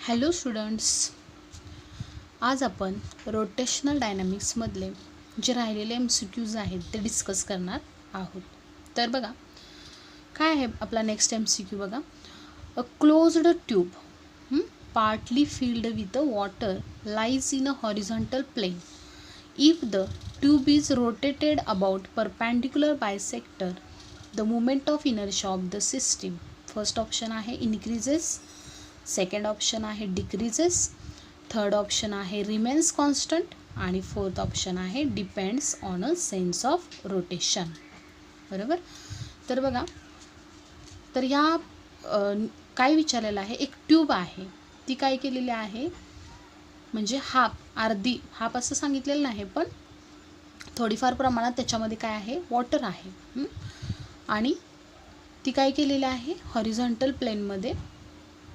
Hello students, आज आपण rotational डायनॅमिक्समधले जे राहिलेले MCQs आहेत ते डिस्कस करणार आहोत. तर बघा काय आहे आपला नेक्स्ट MCQ. बघा, a closed tube partly filled with water lies in a horizontal plane. If the tube is rotated about perpendicular bisector, the moment of inertia of the system. First option आहे increases, second option आहे decreases, third option आहे remains constant आणि fourth option आहे depends on a sense of rotation. बरोबर. तर बघा, तर या काय विचारलेलं आहे, एक ट्यूब आहे ती काय केलेली आहे म्हणजे अर्धी हाफ असं सांगितलेलं नाही, पण थोडीफार प्रमाणात त्याच्यामध्ये काय आहे वॉटर आहे आणि ती काय केलेली आहे हॉरिझॉन्टल प्लेनमध्ये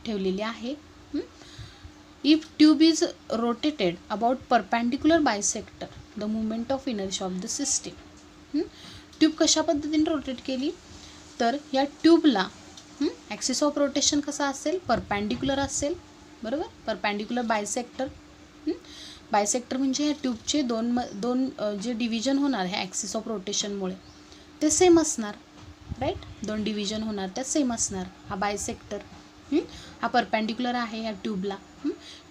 ठेवलेली आहे. If tube is rotated about perpendicular bisector, the movement of inertia of the system. Tube कशा पद्धतीने रोटेट केली, तर या ट्यूबला ॲक्सिस ऑफ रोटेशन कसा असेल, परपेंडिक्युलर असेल. बरोबर. परपेंडिक्युलर बायसेक्टर, बायसेक्टर म्हणजे या ट्यूबचे दोन जे डिव्हिजन होणार आहे ॲक्सिस ऑफ रोटेशनमुळे ते सेम असणार. राईट, दोन डिव्हिजन होणार त्या सेम असणार. हा बायसेक्टर हा परपेंडिक्युलर आहे या ट्यूबला.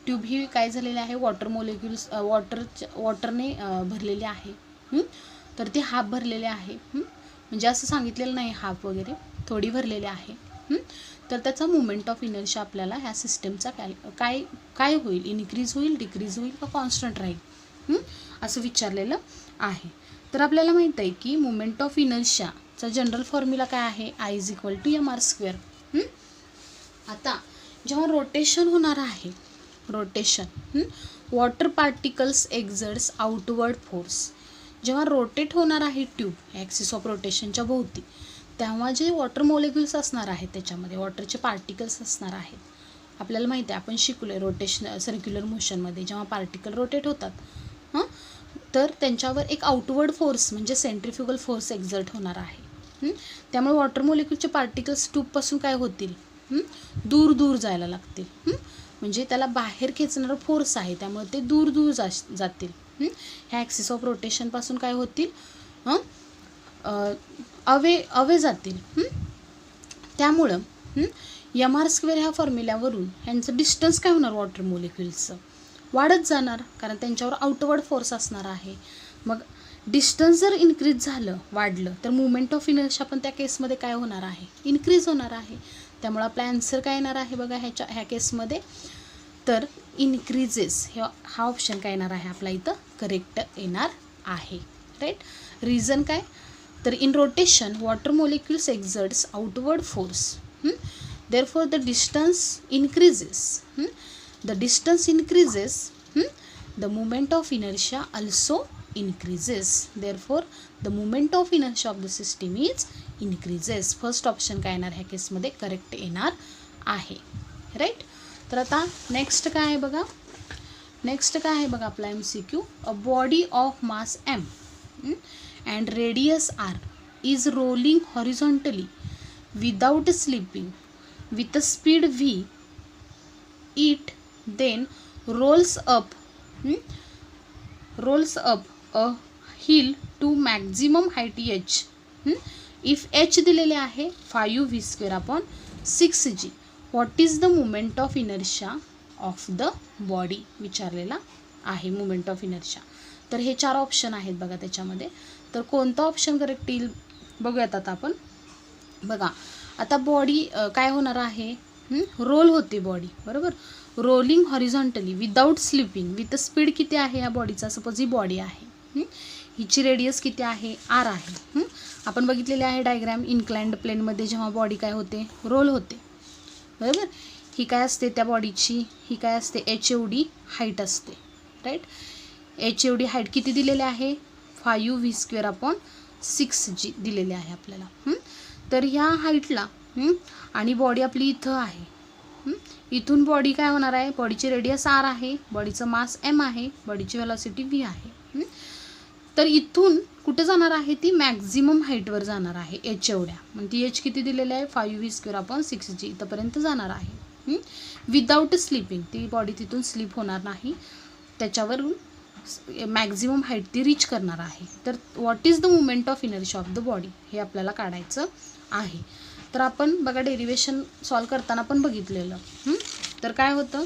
ट्यूब ही काय झालेली आहे वॉटर मोलिक्युल्स वॉटरने भरलेली आहे. तर ती हाफ भरलेली आहे, म्हणजे असं सांगितलेलं नाही हाफ वगैरे, थोडी भरलेली आहे. तर त्याचा मुवमेंट ऑफ इनर्शिया आपल्याला ह्या सिस्टमचा काय होईल, इनक्रीज होईल, डिक्रीज होईल का कॉन्स्टंट राहील असं विचारलेलं आहे. तर आपल्याला माहीत आहे की मुवमेंट ऑफ इनर्शियाचा जनरल फॉर्म्युला काय आहे, I=mr². आता जेव्हा रोटेशन होणार आहे, rotation water particles एक्झर्ट्स outward force. जेव्हा रोटेट होणार आहे ट्यूब ॲक्सिस ऑफ रोटेशनच्या भोवती, तेव्हा जे वॉटर मोलिक्युल्स असणार आहेत त्याच्यामध्ये वॉटरचे पार्टिकल्स असणार आहेत. आपल्याला माहिती आहे, आपण शिकलो रोटेशन सर्क्युलर मोशनमध्ये जेव्हा पार्टिकल रोटेट होतात तर त्यांच्यावर एक आउटवर्ड फोर्स म्हणजे सेंट्रिफ्युगल फोर्स एक्झर्ट होणार आहे. त्यामुळे वॉटर मोलिक्युलचे पार्टिकल्स ट्यूबपासून काय होतील, दूर दूर जायला लागतील. म्हणजे त्याला बाहेर खेचणारा फोर्स आहे, त्यामुळे ते दूर दूर जातील. ह्या ॲक्सिस ऑफ रोटेशनपासून काय होतील, अवे जातील. त्यामुळं mr² ह्या फॉर्म्युल्यावरून ह्यांचं डिस्टन्स काय होणार वॉटर मोलिक्युल्सचं वाढत जाणार, कारण त्यांच्यावर आउटवर्ड फोर्स असणार आहे. मग डिस्टन्स जर इन्क्रीज झालं, वाढलं, तर मुवमेंट ऑफ इनर्शिया पण त्या केसमध्ये काय होणार आहे, इन्क्रीज होणार आहे. त्यामुळे आपला आन्सर काय येणार आहे बघा ह्या केसमध्ये, तर इन्क्रीजेस हा ऑप्शन काय येणार आहे आपला इथं करेक्ट येणार आहे. राईट. रिझन काय, तर in rotation water molecules एक्झर्ट्स outward force, therefore the distance increases. The distance increases, the moment of inertia also increases. Therefore the moment of inertia of the system is increases. First option काय येणार ह्या केसमध्ये correct येणार आहे. Right. तर आता next काय आहे बघा, नेक्स्ट काय आहे बघा आपला MCQ. A body of mass m and radius r is rolling horizontally without slipping with a speed v. It then rolls up a hill to maximum height h. If h दिलेले आहे 5v²/6g, what is the moment of inertia of the body विचारलेला आहे, moment of inertia. तर हे 4 option आहेत बघा त्याच्यामध्ये, तर कोणता ऑप्शन करेक्ट येईल बघूयात आता आपण. बघा आता बॉडी काय होणार आहे, रोल होते बॉडी. बरोबर. Rolling horizontally without slipping with speed किती आहे या बॉडीचा, सपोज ही बॉडी आहे, हिची रेडियस किती आहे, r आहे. आपण बघितलेले आहे डायग्रॅम, इन्क्लाइंड प्लेनमध्ये जेव्हा बॉडी काय होते, रोल होते. बरोबर. ही काय असते त्या बॉडीची, ही काय असते h एवढी हाईट असते. राईट. h एवढी हाईट किती दिलेली आहे, 5v²/6g दिलेले आहे आपल्याला. तर ह्या हाईटला आणि बॉडी आपली इथं आहे, इथून बॉडी काय होणार आहे, बॉडीची रेडियस r आहे, बॉडीचं मास m आहे, बॉडीची व्हेलॉसिटी v आहे. तर इथून कुठे जाणार आहे, ती मॅक्झिमम हाईटवर जाणार आहे h एवढ्या. मग ती h किती दिलेली आहे 5v²/6g इथंपर्यंत जाणार आहे. विदाऊट स्लिपिंग, ती बॉडी तिथून स्लिप होणार नाही, त्याच्यावरून मॅक्झिमम हाईट ती रीच करणार आहे. तर what is the movement of energy of the body हे आपल्याला काढायचं आहे. तर आपण बघा डेरिवेशन सॉल्व करताना पण बघितलेलं. तर काय होतं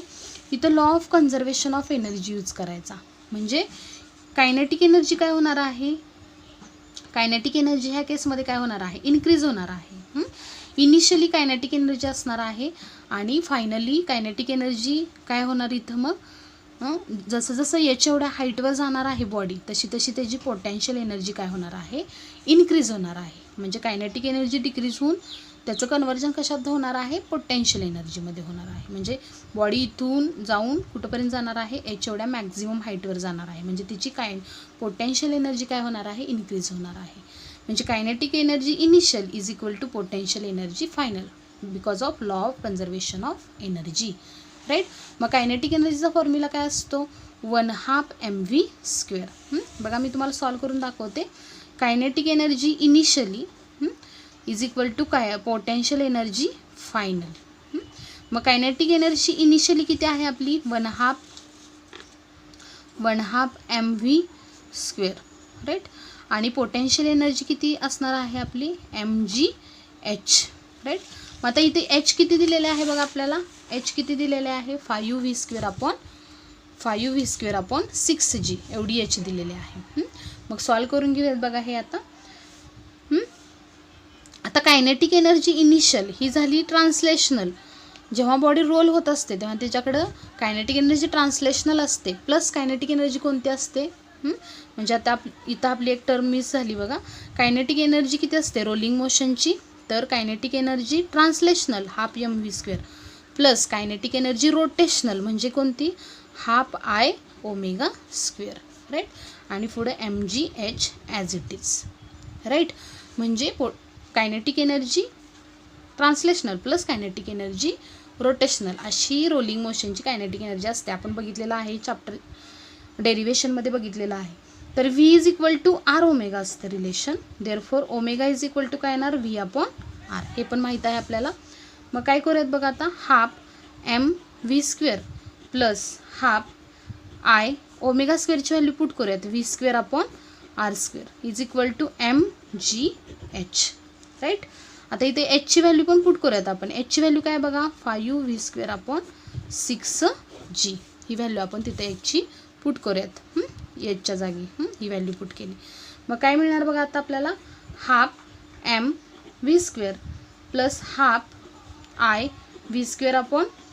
इथं law of conservation of energy use करायचा. म्हणजे कायनेटिक एनर्जी काय होणार आहे, कायनेटिक एनर्जी ह्या केसमध्ये काय होणार आहे, इन्क्रीज होणार आहे. इनिशियली कायनेटिक एनर्जी असणार आहे आणि फायनली कायनेटिक एनर्जी काय होणार इथं मग जसं जसं याच्या एवढ्या हाईटवर जाणार आहे बॉडी तशी तशी त्याची पोटेन्शियल एनर्जी काय होणार आहे, इन्क्रीज होणार आहे. म्हणजे कायनेटिक एनर्जी डिक्रीज होऊन त्याचं कन्वर्जन कशात होणार आहे, पोटेन्शियल एनर्जीमध्ये होणार आहे. म्हणजे बॉडी इथून जाऊन कुठंपर्यंत जाणार आहे, याच्या एवढ्या मॅक्झिमम हाईटवर जाणार आहे. म्हणजे तिची पोटेन्शियल एनर्जी काय होणार आहे, इन्क्रीज होणार आहे. म्हणजे kinetic energy initial is equal to potential energy final because of law of conservation of energy, right. मग कायनेटिक एनर्जीचा फॉर्म्युला काय असतो, 1/2 mv². बघा मी तुम्हाला सॉल्व करून दाखवते. Kinetic energy initially is equal to काय, पोटेन्शियल एनर्जी फायनल. मग कायनेटिक एनर्जी इनिशियली किती आहे आपली, 1/2 mv², राईट. आणि पोटेन्शियल एनर्जी किती असणार आहे आपली, mgh, राईट. मग आता इथे h किती दिलेले आहे बघा आपल्याला, h किती दिलेले आहे, 5v²/6g एवढी h दिलेली आहे. मग सॉल्व करून घेऊयात बघा हे आता. आता कायनेटिक एनर्जी इनिशियल ही झाली ट्रान्सलेशनल. जेव्हा बॉडी रोल होत असते तेव्हा त्याच्याकडं कायनेटिक एनर्जी ट्रान्सलेशनल असते, प्लस कायनेटिक एनर्जी कोणती असते, म्हणजे आता इथं आपली एक टर्म मिस झाली बघा. कायनेटिक एनर्जी किती असते रोलिंग मोशनची, तर kinetic energy translational 1/2 mv² plus kinetic energy rotational म्हणजे कोणती, 1/2 I⍵², राईट. आणि पुढे mgh as it is, right. म्हणजे kinetic energy translational plus kinetic energy rotational अशी रोलिंग मोशनची कायनेटिक एनर्जी असते. आपण बघितलेलं आहे चॅप्टर डेरिवेशनमध्ये बघितलेलं आहे. तर v is equal to r⍵ असतं relation. Therefore omega is equal to काय येणार, v/r. हे पण माहीत आहे आपल्याला. मग काय करूयात बघा आता, 1/2 mv² प्लस 1/2 I⍵² ची व्हॅल्यू पुट करूयात, v²/r² is equal to mgh, right. आता इथे h ची व्हॅल्यू पण पुट करूयात आपण. h ची व्हॅल्यू काय बघा, 5v²/6g ही व्हॅल्यू आपण तिथे h ची पुट करूयात. एचच्या जागी ही व्हॅल्यू पुट केली. मग काय मिळणार बघा आता आपल्याला, 1/2 mv² plus 1/2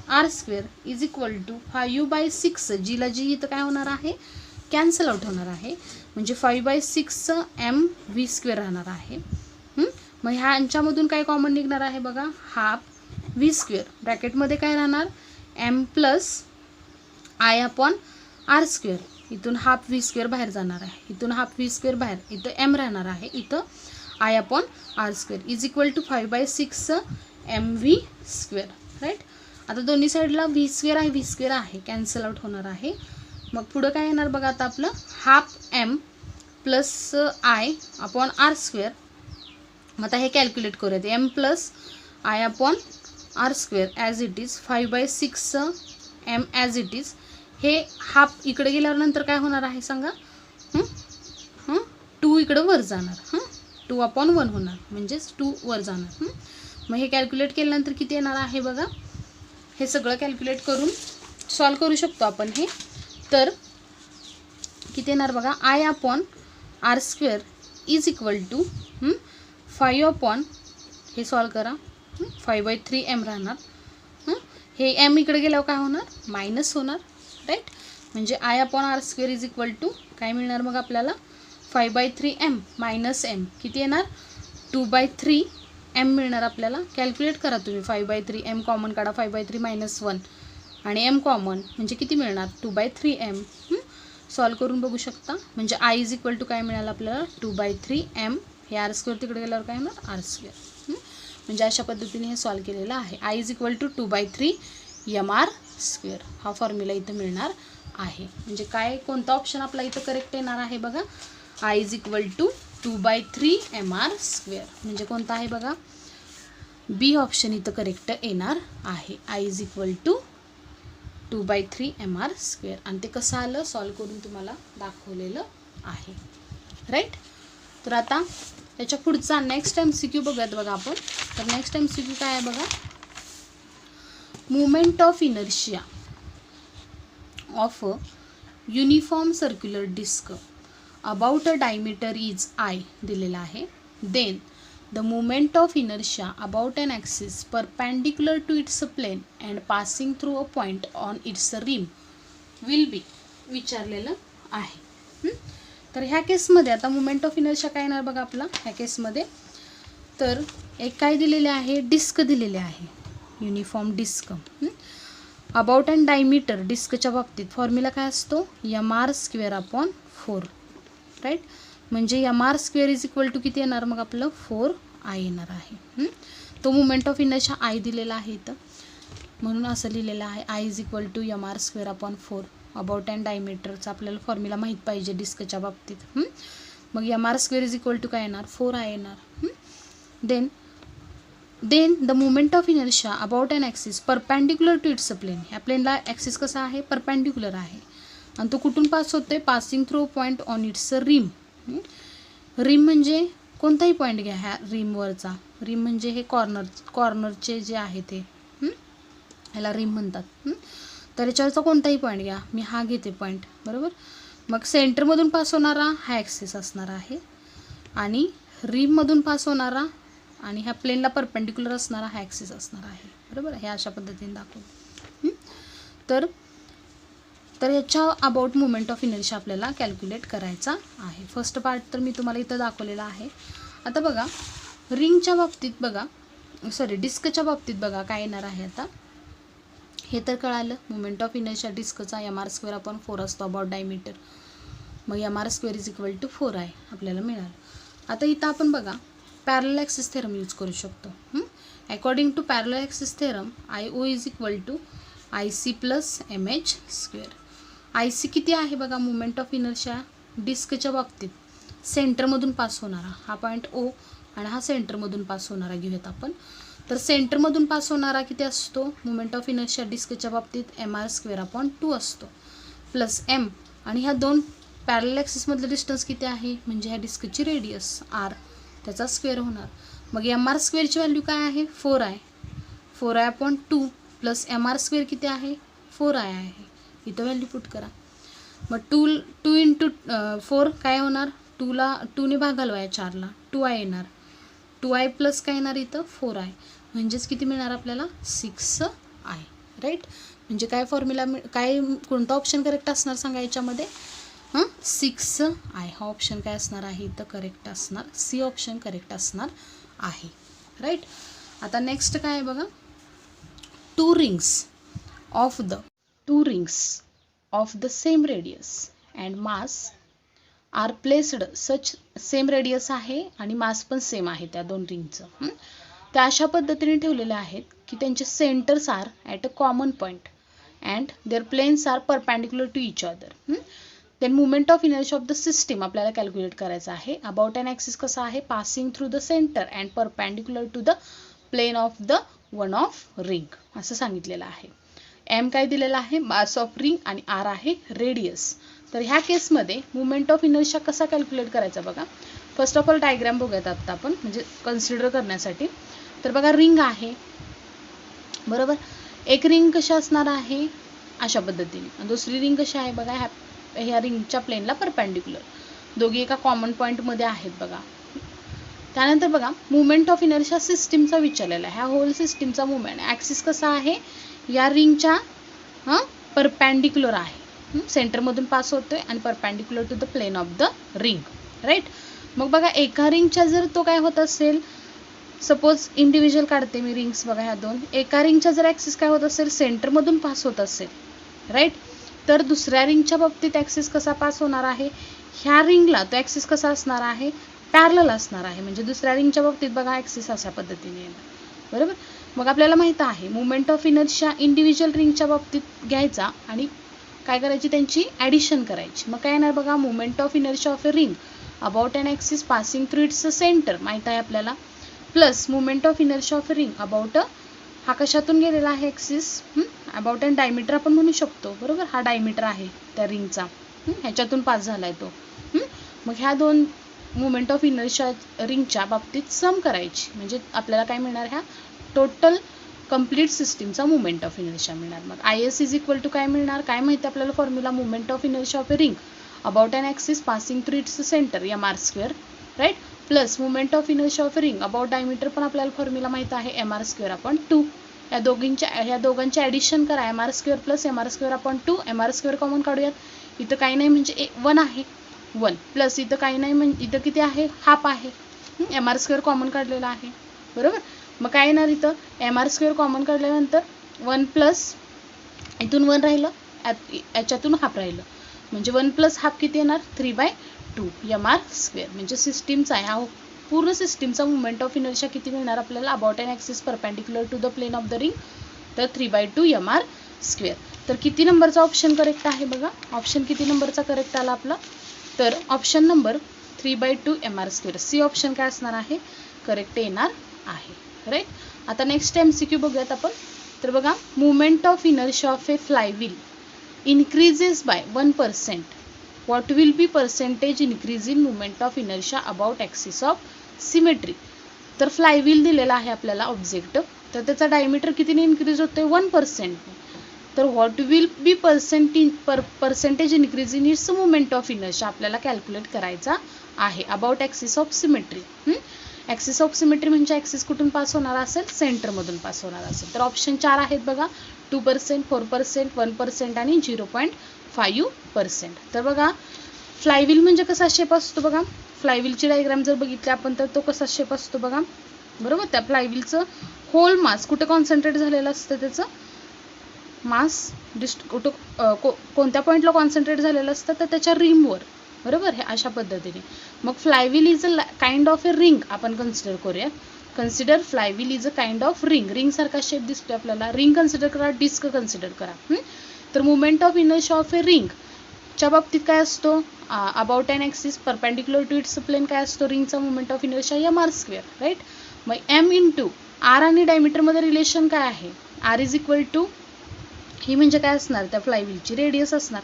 I⍵² is equal to 5/6 जीला जी इथं काय होणार आहे, कॅन्सल आउट होणार आहे. म्हणजे 5/6 mv² राहणार आहे. मग ह्यांच्यामधून काय कॉमन निघणार आहे बघा, 1/2 v², ब्रॅकेटमध्ये काय राहणार, m प्लस I/r². इथून 1/2 v² बाहेर जाणार आहे, इथून 1/2 v² बाहेर, इथं m राहणार आहे, इथं I/r² is equal to 5/6 mv², right. आता दोन्ही साईडला v² आहे कॅन्सल आउट होणार आहे. मग पुढं काय येणार बघा आता आपलं, 1/2 m प्लस I/r². मग आता हे कॅल्क्युलेट करूयात, m plus I/r² as it is 5/6 m as it is. हे 1/2 इकडे गेल्यावर नंतर काय होणार आहे सांगा, 2 इकडं वर जाणार, 2/1 होणार, म्हणजेच 2 वर जाणार. मग हे कॅल्क्युलेट केल्यानंतर किती येणार आहे बघा, हे सगळं कॅल्क्युलेट करून सॉल्व करू शकतो आपण हे. तर किती येणार बघा, I/r² इज इक्वल टू 5 हे सॉल्व करा, 5/3 m राहणार. हे m इकडे गेल्यावर काय होणार, मायनस होणार, राईट. म्हणजे I/r² इज इक्वल टू काय मिळणार मग आपल्याला, 5/3 m मायनस m किती येणार, 2/3 m मिळणार आपल्याला. कॅल्क्युलेट करा तुम्ही, 5/3 m कॉमन काढा, 5/3 मायनस 1 आणि m कॉमन म्हणजे किती मिळणार, 2/3 m. सॉल्व करून बघू शकता. म्हणजे I इज इक्वल टू काय मिळालं आपल्याला, 2/3 m. हे r² तिकडे गेल्यावर काय होणार, r². म्हणजे अशा पद्धतीने हे सॉल्व केलेलं आहे. I is equal to 2/3 mr². हा फॉर्म्युला इथं मिळणार आहे. म्हणजे काय, कोणता ऑप्शन आपला इथं करेक्ट येणार आहे बघा, I is equal to 2/3 mr². म्हणजे कोणता आहे बघा, बी ऑप्शन इथं करेक्ट येणार आहे. I is equal to 2/3 mr². आणि ते कसं आलं सॉल्व करून तुम्हाला दाखवलेलं आहे. राईट. तर आता त्याच्या पुढचा नेक्स्ट MCQ बघूयात बघा आपण. तर नेक्स्ट MCQ काय आहे बघा. Moment of inertia of a uniform circular disc about a diameter is I दिलेला आहे. Then the moment of inertia about an axis perpendicular to its plane and passing through a point on its rim will be विचारलेलं आहे. तर ह्या केसमध्ये आता moment of inertia काय येणार बघा आपला ह्या केसमध्ये. तर एक काय दिलेले आहे डिस्क दिलेले आहे uniform disk. About and diameter डिस्कच्या बाबतीत फॉर्म्युला काय असतो mr²/4. राईट. म्हणजे mr² इज इक्वल टू किती येणार मग आपलं 4I येणार आहे. तो मोमेंट ऑफ इनर्शिया आय दिलेला आहे इथं म्हणून असं लिहिलेलं आहे I is equal to mr²/4. About and डायमीटरचा आपल्याला फॉर्म्युला माहीत पाहिजे डिस्कच्या बाबतीत. मग mr² इज इक्वल टू काय येणार 4I येणार. Then the moment of inertia about an axis perpendicular to its plane. ह्या प्लेनला ॲक्सिस कसा आहे परपॅन्डिक्युलर आहे आणि तो कुठून पास होतोय passing through point on its rim. Rim म्हणजे कोणताही पॉईंट घ्या ह्या रिमवरचा. रिम म्हणजे हे कॉर्नरचे जे आहे ते ह्याला रिम म्हणतात. तर याच्यावरचा कोणताही पॉईंट घ्या. मी हा घेते पॉईंट बरोबर. मग सेंटरमधून पास होणारा हा ॲक्सिस असणार आहे आणि रिममधून पास होणारा आणि ह्या प्लेनला परपेंडिक्युलर असणारा हा ॲक्सिस असणार आहे बरोबर. हे अशा पद्धतीने दाखवू. तर याच्या अबाउट मोमेंट ऑफ इनर्शिया आपल्याला कॅल्क्युलेट करायचा आहे. फर्स्ट पार्ट तर मी तुम्हाला इथं दाखवलेला आहे. आता बघा रिंगच्या बाबतीत बघा डिस्कच्या बाबतीत बघा काय येणार आहे. आता हे तर कळालं मोमेंट ऑफ इनर्शिया डिस्कचा mr²/4 असतो अबाउट डायमीटर. मग mr² is equal to 4I आपल्याला मिळालं. आता इथं आपण बघा पॅरलल ॲक्सिस थेरम यूज करू शकतो. According to parallel axis theorem IO is equal to IC + mh². IC किती आहे बघा मोमेंट ऑफ इनर्शिया डिस्कच्या बाबतीत सेंटरमधून पास होणारा हा पॉईंट O आणि हा सेंटरमधून पास होणारा घेऊयात आपण. तर सेंटरमधून पास होणारा किती असतो मोमेंट ऑफ इनर्शिया डिस्कच्या बाबतीत mr²/2 असतो प्लस m आणि ह्या दोन पॅरलल ॲक्सिसमधलं डिस्टन्स किती आहे म्हणजे ह्या डिस्कची रेडियस r त्याचा स्क्वेअर होणार. मग mr² ची व्हॅल्यू काय आहे 4I प्लस mr² किती आहे 4I आहे. इथं व्हॅल्यू पुट करा. मग 2 इंटू 4 काय होणार 2ने भागालवा या 4ला 2I येणार. 2I प्लस काय येणार इथं 4I म्हणजेच किती मिळणार आपल्याला 6I. राईट. म्हणजे काय फॉर्म्युला काय कोणता ऑप्शन करेक्ट असणार सांगा याच्यामध्ये 6I हा ऑप्शन काय असणार आहे इथं करेक्ट असणार. सी ऑप्शन करेक्ट असणार आहे. राईट. आता नेक्स्ट काय आहे बघा two rings of the same radius and mass are placed such same radius आहे आणि मास पण सेम आहे त्या दोन रिंगचं. त्या अशा पद्धतीने ठेवलेले आहेत की त्यांचे centres are at a common point and their planes are perpendicular to each other. Then movement of inertia of the system आपल्याला कॅल्क्युलेट करायचं आहे. अबाउट अन ॲक्सिस कसा आहे passing through the centre and perpendicular to the plane of the one of ring असं सांगितलेलं आहे. M काय दिलेला आहे मास ऑफ रिंग आणि R आहे रेडियस. तर ह्या केसमध्ये मुवमेंट ऑफ इनर्शिया कसा कॅल्क्युलेट करायचा बघा. फर्स्ट ऑफ ऑल डायग्राम बघूयात आता आपण म्हणजे कन्सिडर करण्यासाठी. तर बघा रिंग आहे बरोबर. एक रिंग कशी असणार आहे अशा पद्धतीने आणि दुसरी रिंग कशी आहे बघा ह्या रिंगच्या प्लेनला परपॅन्डिक्युलर. दोघी एका कॉमन पॉईंटमध्ये आहेत बघा. त्यानंतर बघा मुवमेंट ऑफ इनर्शिया सिस्टीमचा विचारलेला आहे. ह्या होल सिस्टीमचा मुवमेंट ॲक्सिस कसा आहे या रिंगच्या परपॅन्डिक्युलर आहे. सेंटरमधून पास होतोय आणि perpendicular to the plane of the ring. Right. मग बघा एका रिंगच्या जर तो काय होत असेल सपोज इंडिव्हिज्युअल काढते मी रिंग्स बघा ह्या दोन. एका रिंगच्या जर ॲक्सिस काय होत असेल सेंटरमधून पास होत असेल राईट. तर दुसऱ्या रिंगच्या बाबतीत ॲक्सिस कसा पास होणार आहे ह्या रिंगला तो ॲक्सिस कसा असणार आहे पॅरलल असणार आहे. म्हणजे दुसऱ्या रिंगच्या बाबतीत बघा ॲक्सिस अशा पद्धतीने येणार बरोबर. मग आपल्याला माहित आहे मुवमेंट ऑफ इनर्शिया इंडिव्हिज्युअल रिंगच्या बाबतीत घ्यायचा आणि काय करायची त्यांची ॲडिशन करायची. मग काय येणार बघा movement of inertia of a ring about an axis passing through its centre माहीत आहे आपल्याला plus movement of inertia of ring about हा कशातून गेलेला आहे ॲक्सिस अबाउट अँड डायमीटर आपण म्हणू शकतो बरोबर. हा डायमीटर आहे त्या रिंगचा, ह्याच्यातून पास झालाय तो. मग ह्या दोन मुवमेंट ऑफ इनर्शिया रिंगच्या बाबतीत सम करायची म्हणजे आपल्याला काय मिळणार, ह्या टोटल कंप्लीट सिस्टीमचा मुवमेंट ऑफ इनर्शिया मिळणार. मग I S is equal to काय मिळणार, काय माहिती आपल्याला formula, movement of inertia of a ring about an axis passing through its centre M R square right, plus movement of inertia of a ring about diameter पण आपल्याला formula माहिती आहे M R square upon 2. ह्या दोघांचे addition करा, M R square plus M R square upon 2. M R square common काढूयात, इथं काही नाही म्हणजे 1 आहे, 1 प्लस इथं काही नाही म्हणजे इथं किती आहे, हाफ आहे. एम आर स्क्वेअर कॉमन काढलेला आहे बरोबर. मग काय येणार इथं, एम आर स्क्वेअर कॉमन काढल्यानंतर 1 प्लस इथून 1 राहिलं, याच्यातून हाफ राहिलं म्हणजे 1 प्लस हाफ किती येणार, 3/2 एम आर स्क्वेअर. म्हणजे सिस्टीमचा ह्या पूर्ण सिस्टीमचा मुवमेंट ऑफ इनर्शिया किती मिळणार आपल्याला, about an axis perpendicular to the plane of the ring, तर 3/2 एम आर स्क्वेअर. तर किती नंबरचा ऑप्शन करेक्ट आहे बघा, ऑप्शन किती नंबरचा करेक्ट आला आपला, तर option number 3/2 M R square. C option काय असणार आहे, करेक्ट येणार आहे राईट. आता नेक्स्ट MCQ बघूयात आपण. तर बघा, movement of inertia of A flywheel increases by 1%. What will be percentage increase in movement of inertia about axis of symmetry? तर फ्लायव्हील दिलेला आहे आपल्याला ऑब्जेक्ट, तर त्याचा डायमीटर कितीने इन्क्रीज होतोय, 1%. तर what will be percentage increase in its movement of inertia आपल्याला calculate करायचा आहे about axis of symmetry. Axis of symmetry म्हणजे ॲक्सिस कुठून पास होणार असेल, सेंटरमधून पास होणार असेल. तर ऑप्शन 4 आहेत बघा, 2%, 4%, 1% आणि 0.5%. तर बघा, फ्लायव्हील म्हणजे कसा शेप असतो बघा, फ्लायव्हीलची डायग्राम जर बघितली आपण तर तो कसा शेप असतो बघा बरोबर. त्या फ्लायव्हीलचं होल मास कुठे कॉन्सन्ट्रेट झालेलं असतं, त्याचं मास कुठं कोणत्या पॉईंटला कॉन्सन्ट्रेट झालेलं असतं, तर त्याच्या रिमवर बरोबर. हे अशा पद्धतीने. मग flywheel is a kind of a ring आपण कन्सिडर करूया. Consider flywheel is a kind of ring. Ring सारखा शेप दिसतोय आपल्याला. रिंग कन्सिडर करा, डिस्क कन्सिडर करा. तर movement of inertia of a ring च्या बाबतीत काय असतो, about an axis perpendicular to its plane काय असतो, रिंगचा movement of inertia M R square right. मग एम इंटू आर आणि डायमीटरमध्ये रिलेशन काय आहे, आर इज इक्वल टू ही म्हणजे काय असणार, त्या फ्लायव्हीलची रेडियस असणार.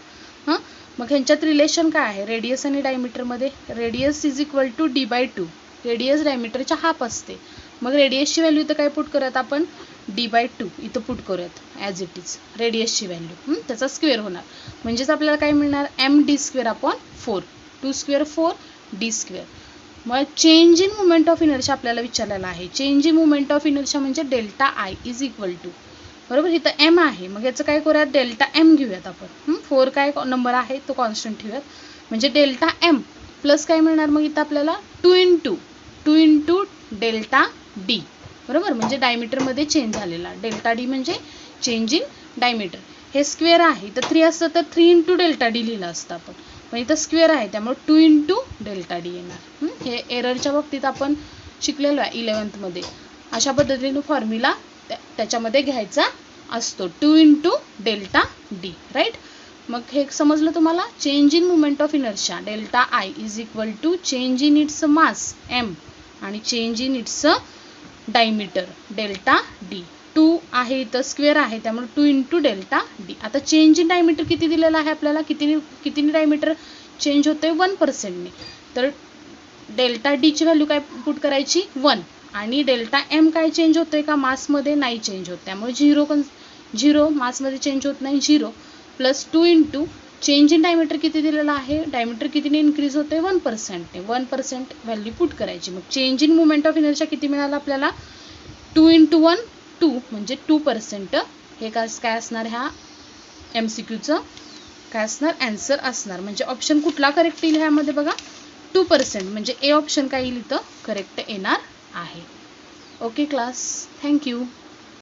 मग ह्यांच्यात रिलेशन काय आहे, रेडियस आणि डायमीटरमध्ये, radius is equal to d/2. Radius डायमीटरच्या हाफ असते. मग रेडियसची व्हॅल्यू इथं काय पुट करूयात आपण, d/2 इथं पुट करूयात ॲज इट इज रेडियसची व्हॅल्यू, त्याचा स्क्वेअर होणार. म्हणजेच आपल्याला काय मिळणार, md²/4. 2² 4 d². मग change in movement of inertia आपल्याला विचारलेला आहे. Change in movement of inertia म्हणजे delta I is equal to बरोबर. इथं एम आहे, मग याचं काय करूयात, डेल्टा एम घेऊयात आपण. 4 काय नंबर आहे तो कॉन्स्टंट ठेवूयात, म्हणजे डेल्टा एम प्लस काय मिळणार मग इथं आपल्याला 2 इंटू डेल्टा डी बरोबर. म्हणजे डायमीटरमध्ये चेंज झालेला, डेल्टा डी म्हणजे चेंज इन डायमीटर. हे स्क्वेअर आहे, तर 3 असतं तर 3 इंटू डेल्टा डी लिहिलं असतं आपण, पण इथं स्क्वेअर आहे त्यामुळे 2 इंटू डेल्टा डी येणार. हे एररच्या बाबतीत आपण शिकलेलो आहे 11th मध्ये. अशा पद्धतीने फॉर्म्युला त्याच्यामध्ये घ्यायचा असतो, 2 इंटू डेल्टा डी राईट. मग हे समजलं तुम्हाला. Change in movement of inertia delta I is equal to change in its mass M आणि change in its diameter delta D. 2 आहे इथं स्क्वेअर आहे त्यामुळे 2 इंटू डेल्टा डी. आता चेंज इन डायमीटर किती दिलेला आहे आपल्याला, कितीने डायमीटर चेंज होतोय, 1%ने. तर डेल्टा डीची व्हॅल्यू काय पुट करायची, 1. आणि डेल्टा एम काय चेंज होतोय का, मासमध्ये नाही चेंज होत त्यामुळे 0 मासमध्ये चेंज होत नाही 0 plus 2 into change in diameter किती दिलेला आहे, डायमीटर कितीने इन्क्रीज होतोय, 1%ने. 1% व्हॅल्यू पुट करायची. मग change in movement of inertia किती मिळाला आपल्याला, 2 इंटू 1 2 म्हणजे 2%. हे काय असणार, ह्या MCQचं काय असणार, ॲन्सर असणार. म्हणजे ऑप्शन कुठला करेक्ट येईल ह्यामध्ये बघा, 2%. म्हणजे ए ऑप्शन काय येईल इथं करेक्ट येणार आहे. Okay class, thank you.